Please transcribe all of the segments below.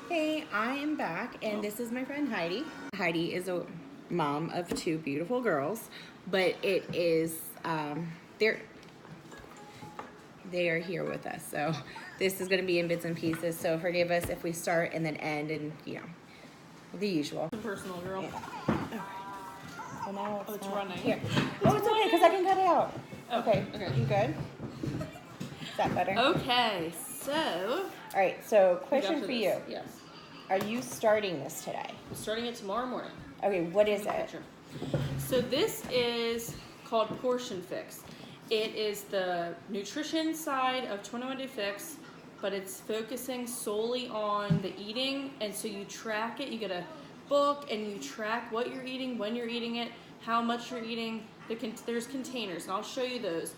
Hey, I am back, and this is my friend Heidi. Heidi is a mom of two beautiful girls, but it is they are here with us. So this is going to be in bits and pieces. So forgive us if we start and then end, and the usual. Personal girl. Yeah. So now it's running. Here. Oh, it's okay because I can cut it out. Oh, okay. You good? Is that better? Okay. So. All right. So question for you. Yes. Are you starting this today? I'm starting it tomorrow morning. Okay. What is it? So this is called Portion Fix. It is the nutrition side of 21 Day Fix, but it's focusing solely on the eating. And so you track it. You get a book and you track what you're eating, when you're eating it, how much you're eating. There's containers, and I'll show you those.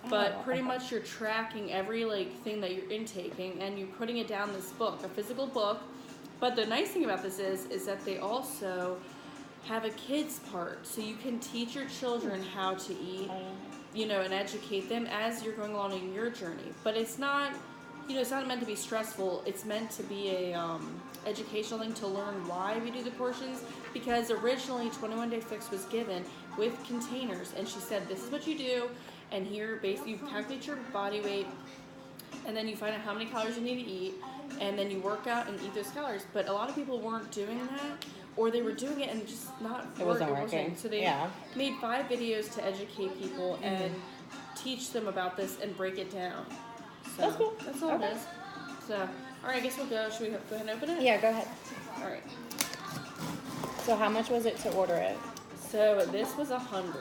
But pretty much you're tracking every thing that you're intaking, and you're putting it down in this book, a physical book. But the nice thing about this is that they also have a kids part, so you can teach your children how to eat, and educate them as you're going along in your journey. But it's not, it's not meant to be stressful. It's meant to be a educational thing to learn why we do the portions, because originally 21 Day Fix was given with containers, and she said, this is what you do, and here basically you calculate your body weight, and then you find out how many calories you need to eat, and then you work out and eat those calories. But a lot of people weren't doing that, or they were doing it and just it wasn't working. So they made 5 videos to educate people and teach them about this and break it down. So that's cool. That's all it is. So, all right, I guess we'll go. Should we go ahead and open it? Yeah, go ahead. All right. So how much was it to order it? So this was 100.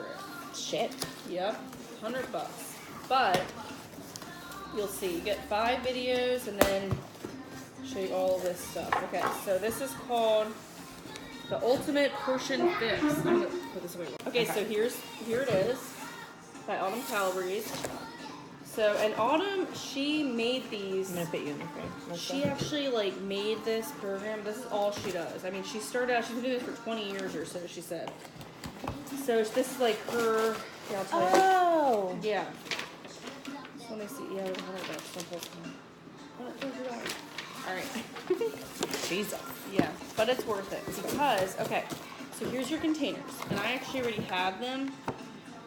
Shit. Yep, $100. But you'll see, you get 5 videos and then show you all this stuff. Okay, so this is called the Ultimate Portion Fix. I'm gonna put this away. Okay, so here it is by Autumn Calories. So, and Autumn, she made these. I'm gonna put you in the frame. She actually made this program. This is all she does. I mean, she started out. She's been doing this for 20 years or so. She said. So this is her. Yeah, I'll tell you. Oh. Yeah. So let me see. Yeah, $100. All right. Jesus. Yeah, but it's worth it because so here's your containers, and I actually already have them.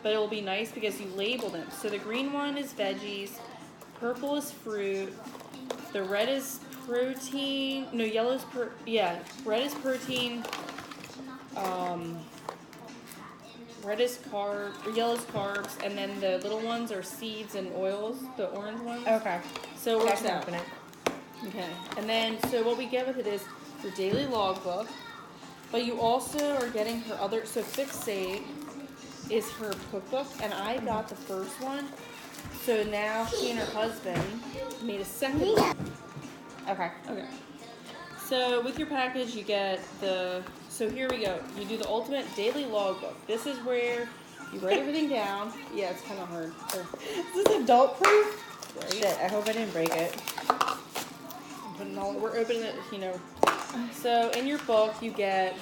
But it will be nice because you label them. So the green one is veggies, purple is fruit, the red is protein. No, yellow is red is protein. Red is yellow is carbs, and then the little ones are seeds and oils, the orange ones. Okay. So it works out. Open it. Okay. And then so what we get with it is your daily logbook, but you also are getting her other. So Fixate is her cookbook, and I got the first one. So now she and her husband made a second one. Okay. So with your package, you get so here we go. You do the Ultimate Daily Logbook. This is where you write everything down. Yeah, it's kind of hard. Is this adult proof? Right? Shit, I hope I didn't break it. We're opening it, So in your book, you get.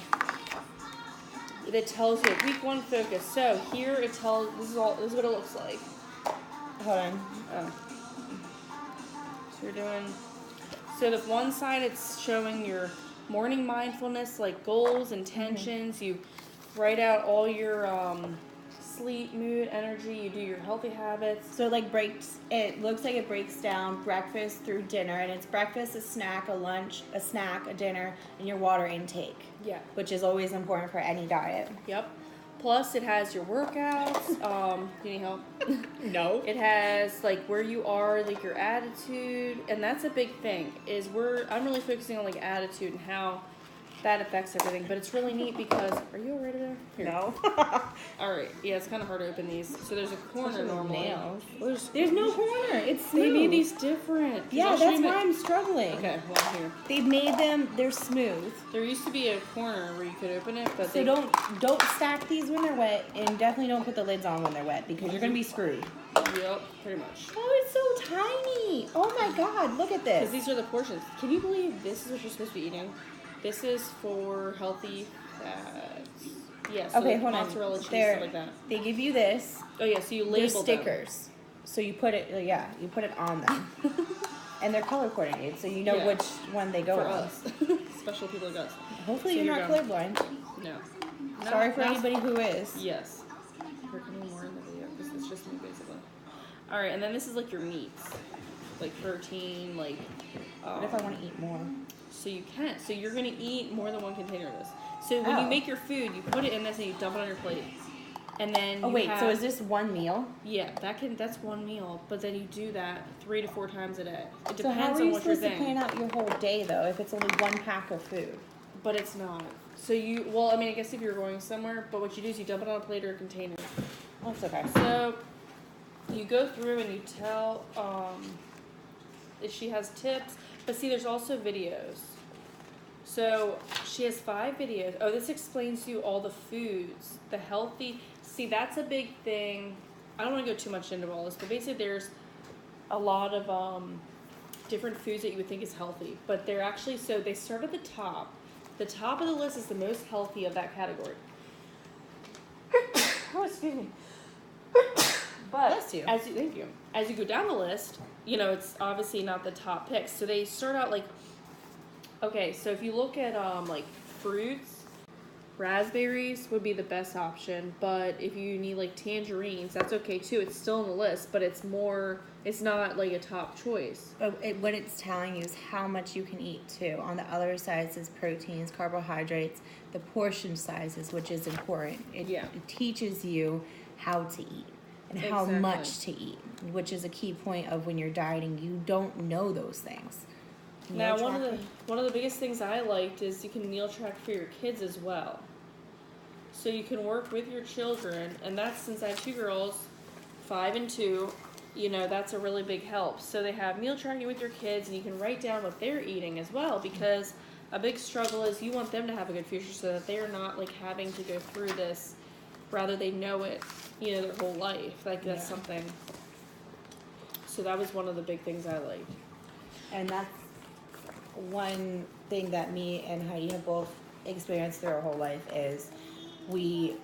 It tells you week 1 focus. So here it tells. This is what it looks like. Hold on. Oh. So you're doing. So the one side it's showing your morning mindfulness, goals, intentions. You write out all your sleep, mood, energy. You do your healthy habits. So it looks like it breaks down breakfast through dinner, and it's breakfast, a snack, a lunch, a snack, a dinner, and your water intake. Yeah. Which is always important for any diet. Yep. Plus it has your workouts. Do you need help? No. It has where you are, your attitude, and that's a big thing. I'm really focusing on attitude and how that affects everything. But it's really neat because are you alright over there? Here. No. All right. Yeah, it's kind of hard to open these. So there's a corner normally. Nails. Well, there's no corner. It's smooth. They made these different. Yeah, that's why I'm struggling. Okay, well here. They've made them. They're smooth. There used to be a corner where you could open it, but so don't stack these when they're wet, and definitely don't put the lids on when they're wet because you're gonna be screwed. Yep, pretty much. Oh, it's so tiny. Oh my God, look at this. Because these are the portions. Can you believe this is what you're supposed to be eating? This is for healthy fats. Yeah, so okay, hold on. Mozzarella cheese, stuff like that. They give you this. Oh yeah, so you label stickers. them. So you put it, you put it on them. And they're color coordinated, so you know Yeah. which one they go For on. us. Special people like us. Hopefully So you're not done. colorblind. No. Sorry for Not- anybody who is. Yes. We're getting more in the video because it's just me basically. All right, and then this is like your meats, like protein, like. What if I want to eat more? So you can. So you're gonna eat more than one container of this. So when you make your food, you put it in this and you dump it on your plate, and then. Oh you wait, have, so is this one meal? Yeah, that's one meal, but then you do that 3 to 4 times a day. It So how depends are on you what you're supposed to plan thinking. out your whole day though if it's only one pack of food? But it's not. So I mean, I guess if you're going somewhere, but what you do is you dump it on a plate or a container. That's okay. So you go through and you tell if she has tips, but see, there's also videos. So she has 5 videos. Oh, this explains to you all the foods, the healthy. See, that's a big thing. I don't want to go too much into all this, but basically there's a lot of different foods that you would think is healthy, but they're actually, so they start at the top. The top of the list is the most healthy of that category. Oh, excuse me. But Bless you. thank you. As you go down the list, it's obviously not the top picks. So they start out like, okay, so if you look at like fruits, raspberries would be the best option. But if you need like tangerines, that's okay too. It's still on the list, but it's not like a top choice. But what it's telling you is how much you can eat too. On the other side it says proteins, carbohydrates, the portion sizes, which is important. It teaches you how to eat and how much to eat, which is a key point of when you're dieting. You don't know those things. Now, one of the biggest things I liked is you can meal track for your kids as well. So you can work with your children, and that's, since I have 2 girls, 5 and 2, that's a really big help. So they have meal tracking with your kids, and you can write down what they're eating as well, because a big struggle is you want them to have a good future so that they're not like having to go through this, rather they know it, their whole life. Like that's something. So that was one of the big things I liked. And that's one thing that me and Heidi have both experienced through our whole life is we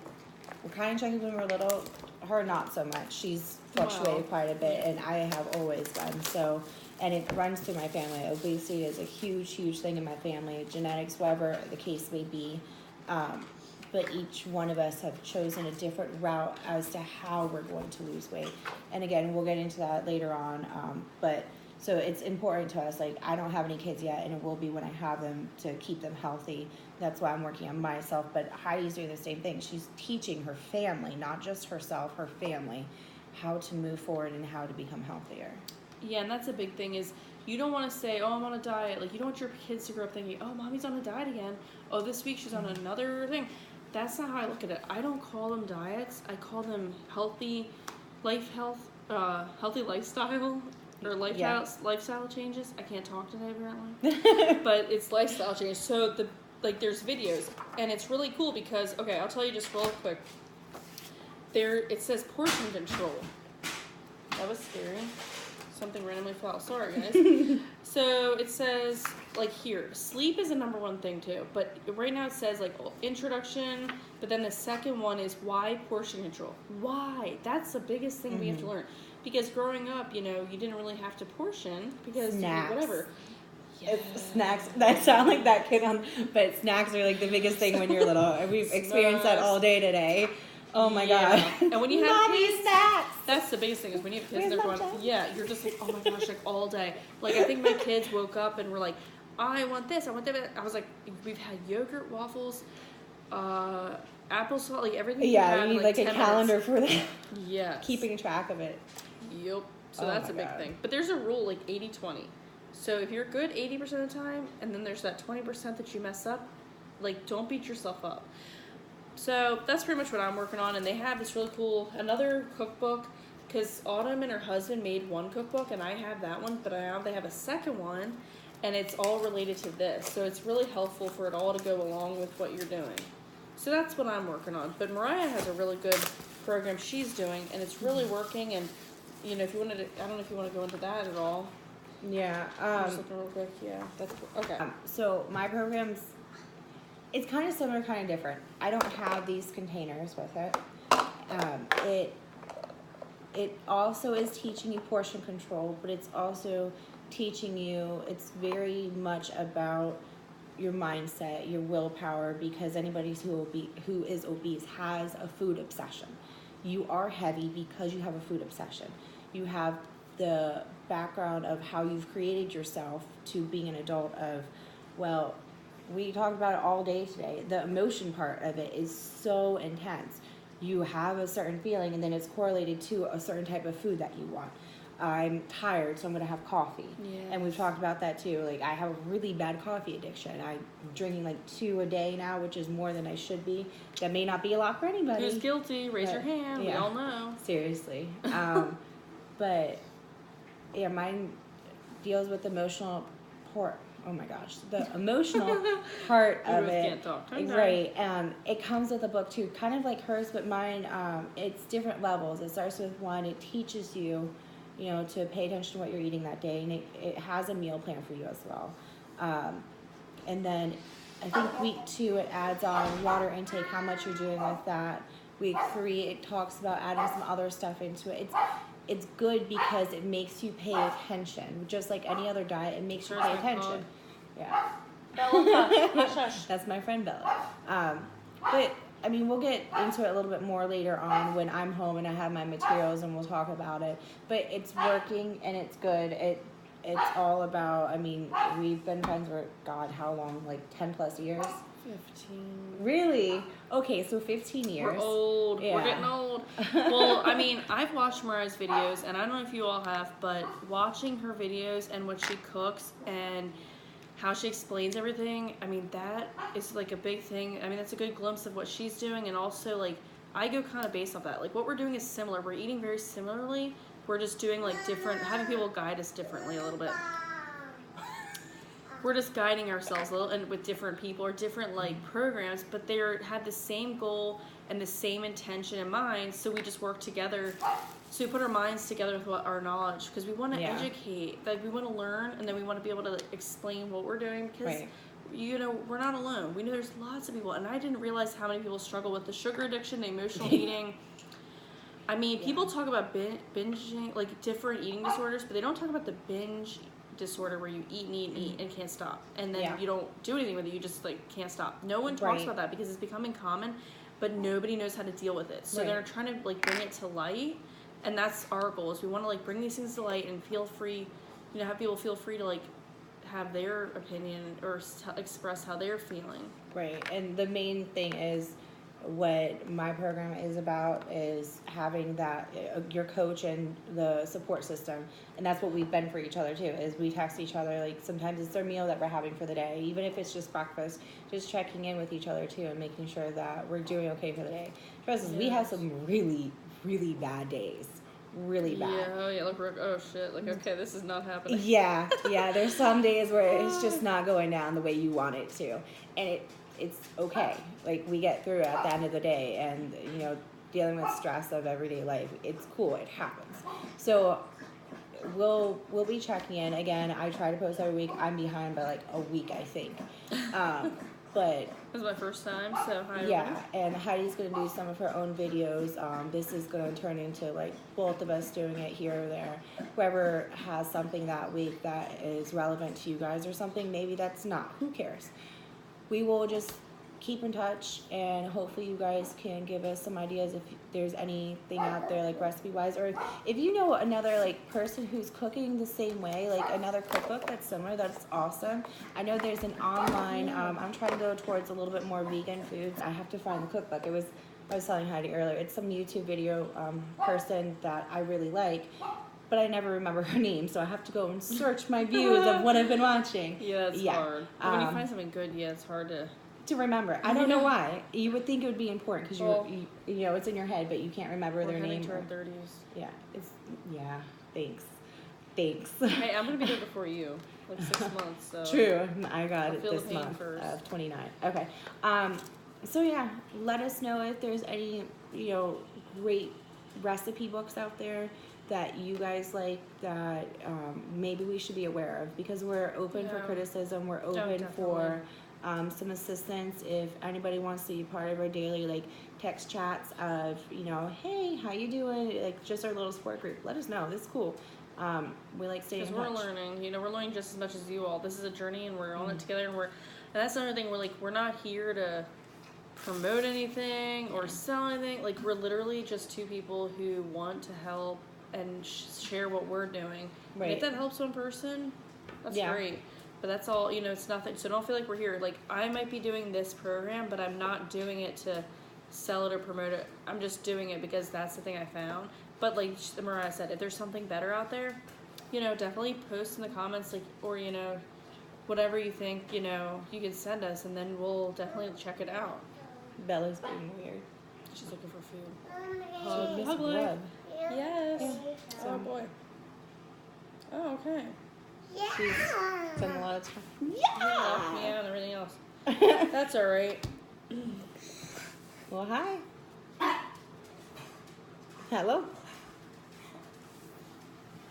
were kind of chunky when we were little. Her not so much. She's fluctuated quite a bit, and I have always been. So, and it runs through my family. Obesity is a huge, huge thing in my family. Genetics, whatever the case may be. But each one of us have chosen a different route as to how we're going to lose weight. And again, we'll get into that later on. But so it's important to us. Like, I don't have any kids yet, and it will be when I have them, to keep them healthy. That's why I'm working on myself. But Heidi's doing the same thing. She's teaching her family, not just herself, her family, how to move forward and how to become healthier. Yeah, and that's a big thing is you don't want to say, oh, I'm on a diet. Like, you don't want your kids to grow up thinking, oh, mommy's on a diet again. Oh, this week she's on another thing. That's not how I look at it. I don't call them diets. I call them healthy lifestyle or lifestyle changes. I can't talk today apparently, but it's lifestyle change. So there's videos, and it's really cool because, okay, I'll tell you just real quick. It says portion control. That was scary. Something randomly fell out. Sorry, guys. So it says, like, here, sleep is the number 1 thing too. But right now it says, like, introduction, but then the second one is why portion control. Why? That's the biggest thing we have to learn. Because growing up, you didn't really have to portion because whatever. Yes. Snacks. That sound like that kid but snacks are like the biggest thing when you're little. We've experienced that all day today. Oh my god. And when you have Mommy, kids, snacks. That's the biggest thing is when you have kids, they're going, you're just like, oh my gosh, like all day. Like, I think my kids woke up and were like, I want this, I want that. I was like, we've had yogurt, waffles, applesauce, like everything. Yeah, you need like a calendar for that. Yeah. Keeping track of it. Yep. So that's a big thing. But there's a rule, like 80-20. So if you're good 80% of the time, and then there's that 20% that you mess up, like, don't beat yourself up. So that's pretty much what I'm working on, and they have this really cool, another cookbook, because Autumn and her husband made one cookbook, and I have that one, but now they have a second one, and it's all related to this. So it's really helpful for it all to go along with what you're doing. So that's what I'm working on. But Mariah has a really good program she's doing, and it's really working, and, if you wanted to, I don't know if you want to go into that at all. Yeah. I'm just looking real quick. Yeah, that's okay. So my program's, it's kind of similar, kind of different. I don't have these containers with it. It also is teaching you portion control, but it's also teaching you, it's very much about your mindset, your willpower, because anybody who is obese has a food obsession. You are heavy because you have a food obsession. You have the background of how you've created yourself to being an adult of, well, we talked about it all day today. The emotion part of it is so intense. You have a certain feeling and then it's correlated to a certain type of food that you want. I'm tired, so I'm gonna have coffee. Yes. And we've talked about that too. Like, I have a really bad coffee addiction. I'm drinking like 2 a day now, which is more than I should be. That may not be a lot for anybody. Who's guilty? Raise your hand. Yeah. We all know. Seriously. But yeah, mine deals with emotional part. Oh my gosh, the emotional part of it. Can't talk. Right. It comes with a book too, kind of like hers, but mine, it's different levels. It starts with one. It teaches you, to pay attention to what you're eating that day, and it has a meal plan for you as well. And then I think week 2 it adds on water intake, how much you're doing with that. Week 3 it talks about adding some other stuff into it. It's good because it makes you pay attention. Just like any other diet, it makes you pay attention. Yeah. Bella, hush, hush. That's my friend Bella. But I mean, we'll get into it a little bit more later on when I'm home and I have my materials, and we'll talk about it. But it's working and it's good. It's all about, I mean, we've been friends for, God, how long? Like 10 plus years? 15. Really? Okay, so 15 years. We're old. Yeah. We're getting old. Well, I mean, I've watched Mariah's videos, and I don't know if you all have, but watching her videos and what she cooks and how she explains everything, I mean, that is like a big thing. I mean, that's a good glimpse of what she's doing, and also, like, I go kind of based off that. Like, what we're doing is similar. We're eating very similarly. We're just doing, like, different, having people guide us differently a little bit. We're just guiding ourselves a little, and with different people or different, like, programs, but they had the same goal and the same intention in mind, so we just work together. So we put our minds together with our knowledge, because we want to educate, like, we want to learn, and then we want to be able to explain what we're doing, because we're not alone. We know there's lots of people, and I didn't realize how many people struggle with the sugar addiction, the emotional eating. I mean, people talk about binging, like, different eating disorders, but they don't talk about the binge disorder where you eat and eat and eat and can't stop, and then you don't do anything with it. You just, like, can't stop. No one talks about that because it's becoming common, but nobody knows how to deal with it. So they're trying to, like, bring it to light, and that's our goal. Is we want to, like, bring these things to light and feel free, have people feel free to, like, have their opinion or express how they're feeling. Right. And the main thing is, what my program is about is having that your coach and the support system, and that's what we've been for each other too. Is we text each other, like, sometimes it's their meal that we're having for the day, even if it's just breakfast, just checking in with each other too and making sure that we're doing okay for the day. Trust us, we have some really, really bad days. Really bad. Look, oh shit, like, okay, this is not happening. Yeah, there's some days where it's just not going down the way you want it to, and it's okay. Like, we get through it at the end of the day, and dealing with stress of everyday life, it's cool, it happens. So we'll be checking in again. I try to post every week. I'm behind by like a week, I think. But this is my first time, so hi. Yeah, and Heidi's gonna do some of her own videos. This is gonna turn into, like, both of us doing it here or there. Whoever has something that week that is relevant to you guys or something, maybe that's not. Who cares? We will just keep in touch, and hopefully you guys can give us some ideas if there's anything out there, like, recipe wise, or if you know another, like, person who's cooking the same way, like another cookbook that's similar, that's awesome. I know there's an online, I'm trying to go towards a little bit more vegan foods. I have to find the cookbook. I was telling Heidi earlier, it's some YouTube video person that I really like, but I never remember her name, so I have to go and search my views of what I've been watching. Yeah, it's hard. When you find something good, it's hard to remember. I don't know why. You would think it would be important because you it's in your head, but you can't remember their name. We're heading to our 30s. Thanks. Hey, I'm gonna be there before you, like 6 months. So True. I got I'll it feel this the pain month first. of 29. Okay. So yeah, let us know if there's any great recipe books out there that you guys like that maybe we should be aware of, because we're open for criticism. We're open for some assistance. If anybody wants to be part of our daily, like, text chats of, hey, how you doing? Like, just our little support group. Let us know. This is cool. We like staying in Because touch. we're learning, we're learning just as much as you all. This is a journey, and we're on it together. And that's another thing. We're not here to promote anything or sell anything. Like, we're literally just two people who want to help and share what we're doing. Right. And if that helps one person, that's great. But that's all. It's nothing. So don't feel like we're here. Like, I might be doing this program, but I'm not doing it to sell it or promote it. I'm just doing it because that's the thing I found. But like Mariah said, if there's something better out there, definitely post in the comments, like, or whatever you think, you can send us, and then we'll definitely check it out. Bella's being weird. She's looking for food. She Hug grub. leg. Yes. Yeah. Oh boy. Oh, okay. She's spending a lot of time. Yeah, and everything else. That's all right. Well, hi. Hello.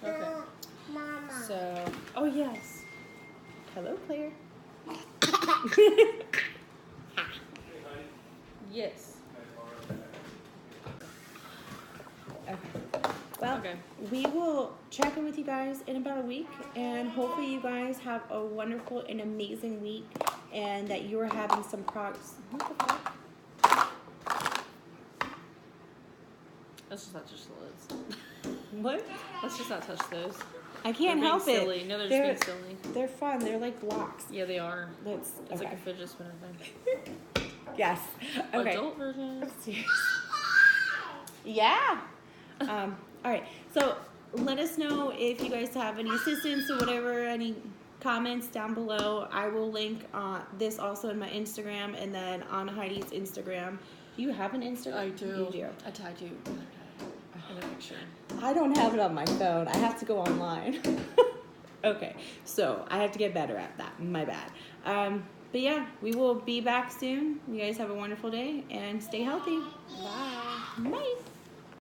Okay. Mama. So, oh yes. Hello, Claire. Yes. Okay. Well, Okay. we will check in with you guys in about a week, and hopefully you guys have a wonderful and amazing week, and that you are having some progress. What the fuck? Let's just not touch the lids. What? Let's just not touch those. I can't They're help being it. silly. No, they're just being silly. They're fun. They're like blocks. Yeah, they are. That's It's okay. like a fidget spinner thing. Yes. Okay. Adult version. Serious. Yeah. All right. So let us know if you guys have any assistance or whatever, any comments down below. I will link this also in my Instagram, and then on Heidi's Instagram. Do you have an Instagram? I do. You do. I tagged you in a picture. I don't have it on my phone. I have to go online. Okay. So I have to get better at that. My bad. But yeah, we will be back soon. You guys have a wonderful day and stay healthy. Bye. Bye.